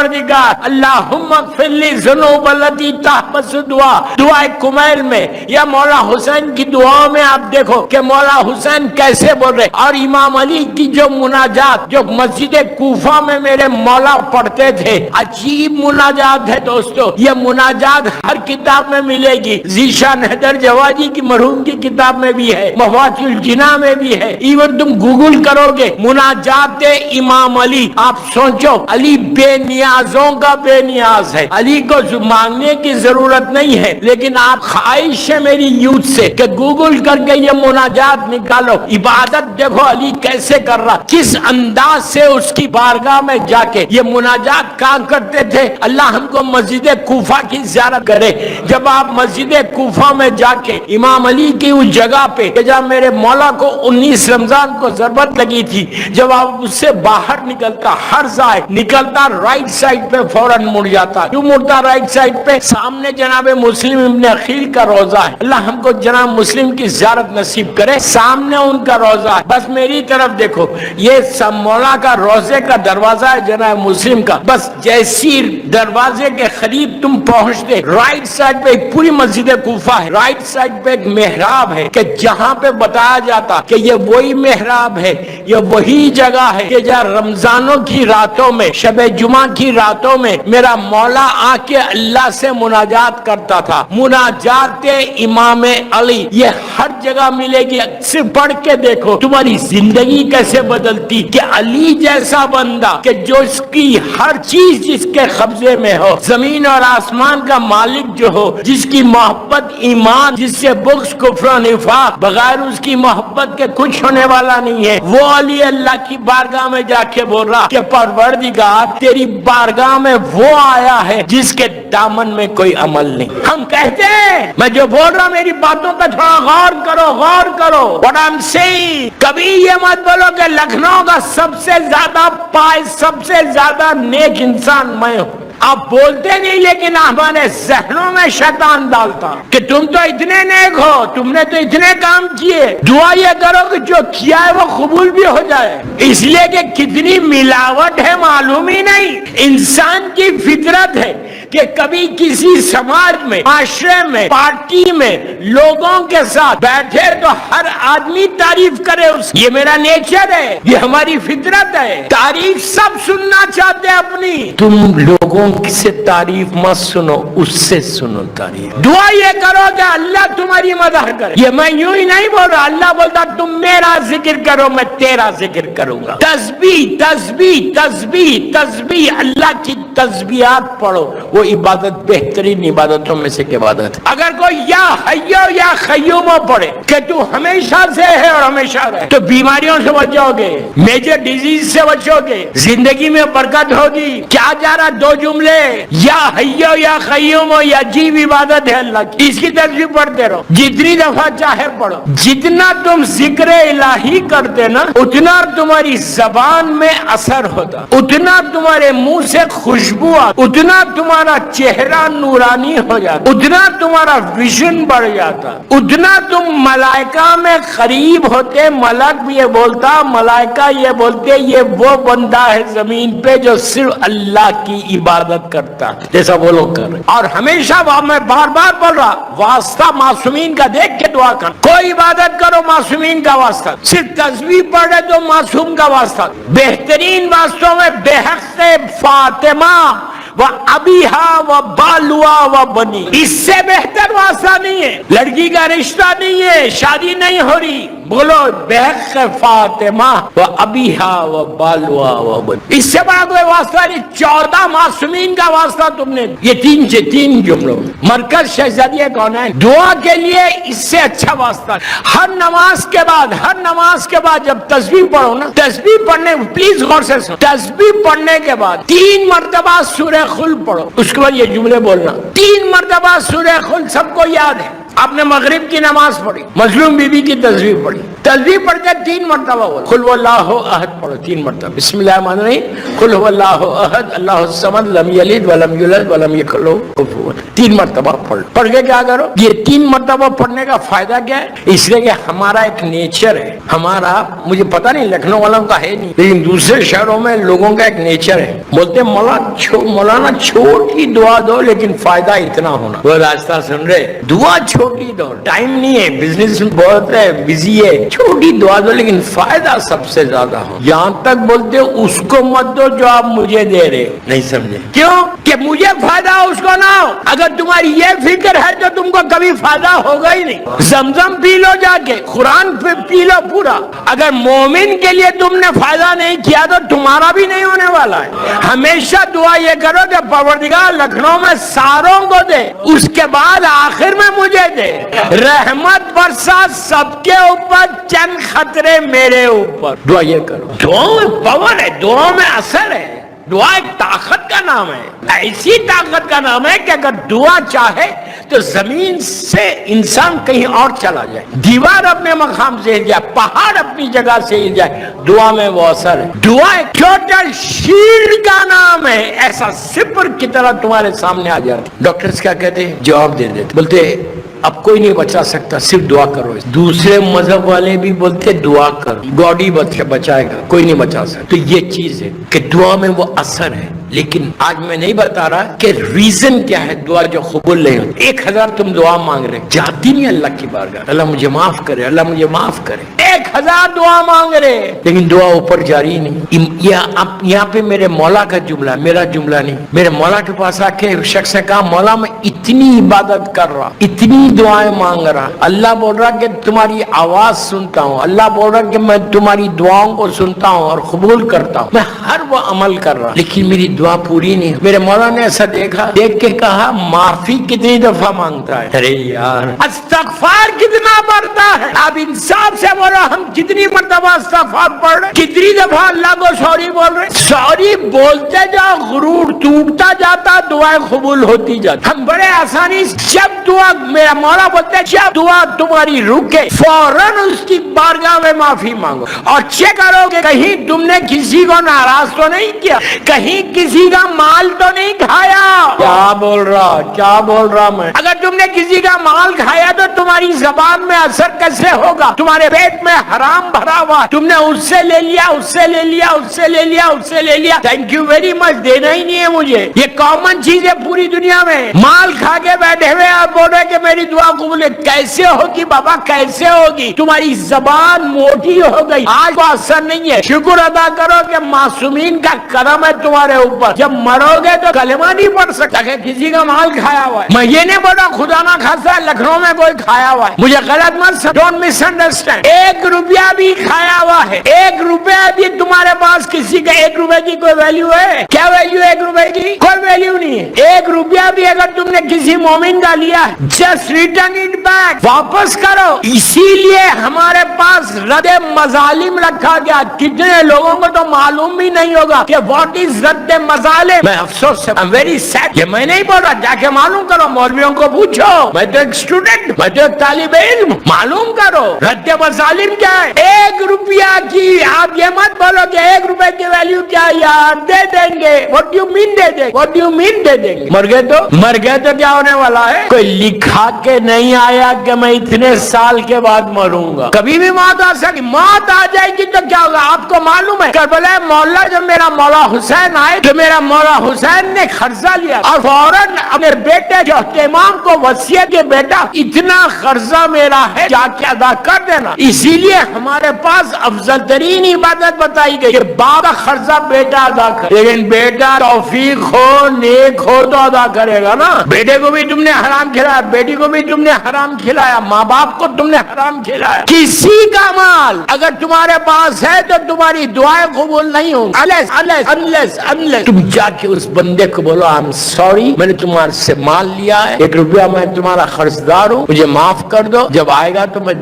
پروردگار اللہم اغفر لی ذنوب التی تحبس دعا کمیل میں یا مولا حسین کی دعاؤں میں آپ دیکھو کہ مولا حسین کیسے بول رہے. اور امام علی کی جو مناجات جو مسجد کوفہ میں میرے مولا پڑھتے تھے, عجیب مناجات ہے دوستو. یہ مناجات ہر کتاب میں ملے گی. ذیشان حیدر جوادی کی مرحوم کی کتاب میں بھی ہے, مفاتیح الجناح میں بھی ہے. ایون تم گوگل کرو گے مناجات امام علی, آپ سوچو علی بے نیازوں کا بے نیاز ہے. علی کو مانگنے کی ضرورت نہیں ہے, لیکن آپ خواہش ہے میری یوتھ سے کہ گوگل کر کے یہ مناجات نکالو. عبادت دیکھو علی کیسے کر رہا, کس انداز سے اس کی بارگاہ میں جا کے یہ مناجات کہاں کرتے تھے. اللہ ہم کو مسجد کوفہ کی زیارت کرے. جب آپ مسجد کوفہ میں جا کے امام علی کی اس جگہ پہ جب میرے مولا کو 19 رمضان کو ضربت لگی تھی, جب آپ اس سے باہر نکلتا, ہر ذائق نکلتا رائٹ سائڈ پہ فوراً مڑ جاتا. کیوں مڑتا رائٹ سائڈ پہ؟ سامنے جناب مسلم ابن عقیل کا روضہ ہے. اللہ ہم کو جناب مسلم کی زیارت نصیب کرے. سامنے ان کا روضہ ہے, بس میری طرف دیکھو, یہ مولا کا روضے کا دروازہ ہے جناب مسلم کا. بس جیسی دروازے کے قریب تم پہنچتے, رائٹ سائڈ پہ ایک پوری مسجد کوفہ ہے, رائٹ سائڈ پہ ایک محراب ہے کہ جہاں پہ بتایا جاتا کہ یہ وہی محراب ہے, یہ وہی جگہ ہے کہ جہاں رمضانوں کی راتوں میں, شب جمعہ کی راتوں میں میرا مولا آ کے اللہ سے مناجات کرتا تھا. مناجات امام علی یہ ہر جگہ ملے گی. صرف پڑھ کے دیکھو تمہاری زندگی کیسے بدلتی کہ علی جیسا بندہ کہ جو اس کی ہر چیز جس کے قبضے میں ہو, زمین اور آسمان کا مالک جو ہو, جس کی محبت ایمان, جس سے بغض کفر و نفاق, بغیر اس کی محبت کے کچھ ہونے والا نہیں ہے, وہ علی اللہ کی بارگاہ میں جا کے بول رہا کہ پروردگار تیری بارگاہ میں وہ آیا ہے جس کے دامن میں کوئی عمل نہیں. ہم کہتے ہیں, میں جو بول رہا میری باتوں پہ تھوڑا غور کرو, غور کرو. What I'm saying, کبھی یہ مت بولو کہ لکھنؤ کا سب سے زیادہ پائے, سب سے زیادہ نیک انسان میں ہوں. آپ بولتے نہیں, لیکن ہمارے ذہنوں میں شیطان ڈالتا کہ تم تو اتنے نیک ہو, تم نے تو اتنے کام کیے. دعا یہ کرو کہ جو کیا ہے وہ قبول بھی ہو جائے, اس لیے کہ کتنی ملاوٹ ہے معلوم ہی نہیں. انسان کی فطرت ہے کہ کبھی کسی سماج میں, معاشرے میں, پارٹی میں لوگوں کے ساتھ بیٹھے تو ہر آدمی تعریف کرے اس. یہ میرا نیچر ہے, یہ ہماری فطرت ہے. تعریف سب سننا چاہتے ہیں اپنی. تم لوگوں سے تعریف مت سنو, اس سے سنو تعریف. دعا یہ کرو کہ اللہ تمہاری مدح کرے. یہ میں یوں ہی نہیں بول رہا, اللہ بولتا تم میرا ذکر کرو میں تیرا ذکر کروں گا. تسبیح تسبیح تسبیح تسبیح, اللہ کی تسبیحات پڑھو. وہ عبادت بہترین عبادتوں میں سے عبادت. اگر کوئی یا حیو یا قیوم پڑھے کہ تو ہمیشہ سے ہے اور ہمیشہ رہے, تو بیماریوں سے بچو گے, میجر ڈیزیز سے بچو گے, زندگی میں برکت ہوگی. کیا جا رہا دو جملے, یا حیو یا قیوم, یا عجیب عبادت ہے اللہ کی. اس کی تسبیح پڑھتے رہو, جتنی دفعہ چاہے پڑھو. جتنا تم ذکر الہی کرتے نا, اتنا تمہاری زبان میں اثر ہوتا, اتنا تمہارے منہ سے خوشبو آتی, اتنا تمہارا چہرہ نورانی ہو جاتا, اتنا تمہارا ویژن بڑھ جاتا, اتنا تم ملائکہ میں قریب ہوتے. ملک بھی یہ بولتا, ملائکہ یہ بولتے یہ وہ بندہ ہے زمین پہ جو صرف اللہ کی عبادت کرتا, جیسا وہ لوگ کر رہے. اور ہمیشہ میں بار بار بول رہا, واسطہ معصومین کا دیکھ کے دعا کر. کوئی عبادت کرو معصومین کا واسطہ, صرف تسبیح پڑھے تو معصوم کا واسطہ. بہترین واسطوں میں بحق فاطمہ وہ ابیہا وہ بالوا وہ بنی, اس سے بہتر واسطہ نہیں ہے. لڑکی کا رشتہ نہیں ہے, شادی نہیں ہو رہی, بولو بحق فاطمہ وہ ابیہا وہ بالوا وہ بنی. اس سے بڑا کوئی واسطہ نہیں. 14 معصومین کا واسطہ تم نے. یہ تین جملوں مرکز شہزادیہ کون ہے دعا کے لیے, اس سے اچھا واسطہ. ہر نماز کے بعد جب تسبیح پڑھو نا, تسبیح پڑھنے, پلیز غور سے سنو, تسبیح پڑھنے کے بعد 3 مرتبہ سورہ خل پڑھو. اس کے بعد یہ جملے بولنا. 3 مرتبہ سورہ خل, سب کو یاد ہے, آپ نے مغرب کی نماز پڑھی، مظلوم بی بی کی تسبیح پڑھی، تسبیح پڑھ کے 3 مرتبہ بولو قل هو اللہ احد پڑھو 3 مرتبہ، بسم اللہ الرحمن الرحیم، قل هو اللہ احد اللہ الصمد لم یلد ولم یولد ولم یکن لہ کفوا احد، 3 مرتبہ پڑھ کے کیا کرو؟ یہ 3 مرتبہ پڑھنے کا فائدہ کیا ہے؟ اس لیے کہ ہمارا ایک نیچر ہے، ہمارا، مجھے پتہ نہیں لکھنؤ والوں کا ہے نہیں، لیکن دوسرے شہروں میں لوگوں کا ایک نیچر ہے، بولتے مولانا چھوٹی دعا دو لیکن فائدہ اتنا ہونا۔ وہ راستہ سن رہے، دعا چھوٹی دو، ٹائم نہیں ہے، بزنس بہت ہے، بزی ہے، چھوٹی دعا دو لیکن فائدہ سب سے زیادہ ہو۔ یہاں تک بولتے اس کو مت دو جو آپ مجھے دے رہے، نہیں سمجھے کیوں؟ کہ مجھے فائدہ اس کو نہ ہو۔ اگر تمہاری یہ فکر ہے تو تم کو کبھی فائدہ ہوگا ہی نہیں۔ زمزم پی لو جا کے، قرآن پی لو پورا، اگر مومن کے لیے تم نے فائدہ نہیں کیا تو تمہارا بھی نہیں ہونے والا ہے۔ ہمیشہ دعا یہ کرو کہ پروردگار لکھنؤ میں ساروں کو دے، اس کے بعد آخر میں مجھے دے، رحمت برسا سب کے اوپر، چند خطرے میرے اوپر۔ دعا یہ کرو، دعا میں پاور ہے، دعا میں اثر ہے، دعا ایک طاقت کا نام ہے، ایسی طاقت کا نام ہے کہ اگر دعا چاہے تو زمین سے انسان کہیں اور چلا جائے، دیوار اپنے مقام سے ہل جائے، پہاڑ اپنی جگہ سے ہل جائے، دعا میں وہ اثر ہے۔ دعا ایک ٹوٹل شیلڈ کا نام ہے، ایسا سپر کی طرح تمہارے سامنے آ جاتا۔ ڈاکٹرز کیا کہتے ہیں؟ جواب دے دیتے، بولتے اب کوئی نہیں بچا سکتا، صرف دعا کرو۔ دوسرے مذہب والے بھی بولتے دعا کرو، گاڈ ہی بچائے گا، کوئی نہیں بچا سکتا۔ تو یہ چیز ہے کہ دعا میں وہ اثر ہے، لیکن آج میں نہیں بتا رہا کہ ریزن کیا ہے دعا جو قبول نہیں ہوتی۔ 1000 تم دعا مانگ رہے، جاتی نہیں اللہ کی بارگاہ، اللہ مجھے معاف کرے، اللہ مجھے معاف کرے، 1000 دعا مانگ رہے لیکن دعا اوپر جاری نہیں۔ یہاں پہ میرے مولا کا جملہ، میرا جملہ نہیں، میرے مولا کے پاس آ کے شخص نے کہا مولا میں اتنی عبادت کر رہا، اتنی دعائیں مانگ رہا، اللہ بول رہا کہ تمہاری آواز سنتا ہوں، اللہ بول رہا کہ میں تمہاری دعاؤں کو سنتا ہوں اور قبول کرتا ہوں، میں ہر وہ عمل کر رہا لیکن میری دعا پوری نہیں۔ میرے مولا نے ایسا دیکھا، دیکھ کے کہا معافی کتنی دفعہ مانگتا ہے؟ ارے یار استغفار کتنا پڑھتا ہے؟ اب انصاف سے بولو، ہم کتنی مرتبہ استغفار پڑھ رہے، کتنی دفعہ اللہ کو سوری بول رہے؟ سوری بولتے جاؤ، غرور ٹوٹتا جاتا، دعائیں قبول ہوتی جاتی۔ ہم بڑے آسانی جب دعا، میرا مولا بولتے ہیں جب دعا تمہاری رکے فوراً اس کی بارگاہ میں معافی مانگو اور چیک کرو کہ کہیں تم نے کسی کو ناراض تو نہیں کیا، کہیں کسی کا مال تو نہیں کھایا۔ کیا بول رہا میں؟ اگر تم نے کسی کا مال کھایا تو تمہاری زبان میں اثر کیسے ہوگا؟ تمہارے پیٹ میں حرام بھرا ہوا، تم نے اس سے لے لیا، اس سے لے لیا، اس سے لے لیا، اس سے لے لیا، تھینک یو ویری مچ، دینا ہی نہیں ہے مجھے۔ یہ کامن چیز ہے پوری دنیا میں، مال کھا کے بیٹھے ہوئے آپ بول رہے کہ میری دعا قبول ہے، کیسے ہوگی بابا، کیسے ہوگی؟ تمہاری زبان موٹی ہو گئی، آج کو اثر نہیں ہے۔ شکر ادا کرو کہ معصومین کا کرم ہے تمہارے اوپر، جب مرو گے تو کلمہ نہیں پڑھ سکتا کہ کسی کا مال کھایا ہوا ہے۔ میں یہ نہیں بول رہا خدا نہ خاصا لکھنؤ میں کوئی کھایا ہوا ہے، مجھے غلط مت، ڈونٹ مس انڈرسٹینڈ، 1 روپیہ بھی کھایا ہوا ہے، 1 روپیہ بھی تمہارے پاس، کسی کا 1 روپے کی کوئی ویلیو ہے؟ کیا ویلیو 1 روپے کی؟ کوئی ویلیو نہیں ہے۔ 1 روپیہ بھی اگر تم نے کسی مومن کا لیا ہے، جسٹ ریٹرن اٹ بیک، واپس کرو۔ اسی لیے ہمارے پاس رد مظالم رکھا گیا، کتنے لوگوں کو تو معلوم بھی نہیں ہوگا کہ واٹ از رد مظالم۔ میں افسوس سے ویری سیڈ، یہ میں نہیں بول رہا، جا کے معلوم کرو، مولویوں کو پوچھو، میں تو ایک اسٹوڈنٹ، میں تو ایک طالب علم، معلوم کرو رد مظالم کیا ہے۔ 1 روپیہ کی آپ یہ مت بولو کہ 1 روپے کی ویلیو کیا یار، دے دیں گے، واٹ ڈو یو مین دے دیں گے، واٹ ڈو یو مین دے دیں گے؟ مر گئے تو کیا ہونے والا ہے؟ کوئی لکھا کے نہیں آیا کہ میں اتنے سال کے بعد مروں گا، کبھی بھی موت آ سکتی، موت آ جائے گی تو کیا ہوگا؟ آپ کو معلوم ہے کربلا مولا جب میرا مولا حسین آئے تو میرا مولا حسین نے قرضہ لیا اور فوراً اپنے بیٹے جو امام کو وصیت کے بیٹا اتنا قرضہ میرا ہے جا کے ادا کر دینا۔ اسی لیے ہمارے پاس افضل ترین عبادت بتائی گئی کہ باپ کا قرضہ بیٹا ادا کرے، لیکن بیٹا توفیق ہو، نیک ہو تو ادا کرے گا نا۔ بیٹے کو بھی تم نے حرام کھلایا، بیٹی کو بھی تم نے حرام کھلایا، ماں باپ کو تم نے حرام کھلایا، کسی کا مال اگر تمہارے پاس ہے تو تمہاری دعائیں قبول نہیں ہوں unless تم جا کے اس بندے کو بولو I'm sorry، میں نے تمہارے سے مال لیا ہے، 1 روپیہ میں تمہارا قرض دار ہوں، مجھے معاف کر دو، جب آئے گا تو میں